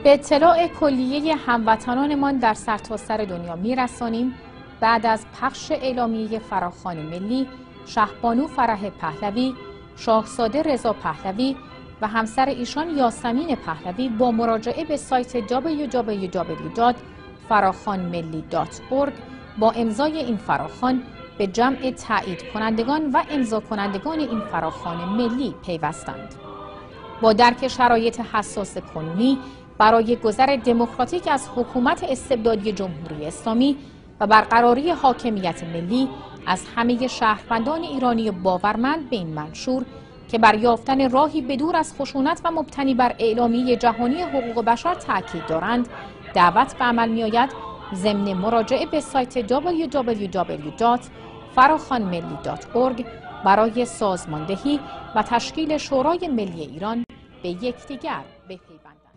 به اطلاع کلیه هموطنانمان در سرتاسر دنیا می‌رسانیم بعد از پخش اعلامیه فراخوان ملی، شهبانو فرح پهلوی، شاهزاده رضا پهلوی و همسر ایشان یاسمین پهلوی با مراجعه به سایت www.farakhonmelli.org با امضای این فراخوان به جمع تایید کنندگان و امضا کنندگان این فراخوان ملی پیوستند. با درک شرایط حساس کنونی برای گذر دموکراتیک از حکومت استبدادی جمهوری اسلامی و برقراری حاکمیت ملی از همه شهروندان ایرانی باورمند به این منشور که بر یافتن راهی بدور از خشونت و مبتنی بر اعلامیه جهانی حقوق بشر تاکید دارند، دعوت به عمل می‌آید ضمن مراجعه به سایت www.farakhonmelli.org برای سازماندهی و تشکیل شورای ملی ایران به یکدیگر بپیوندند.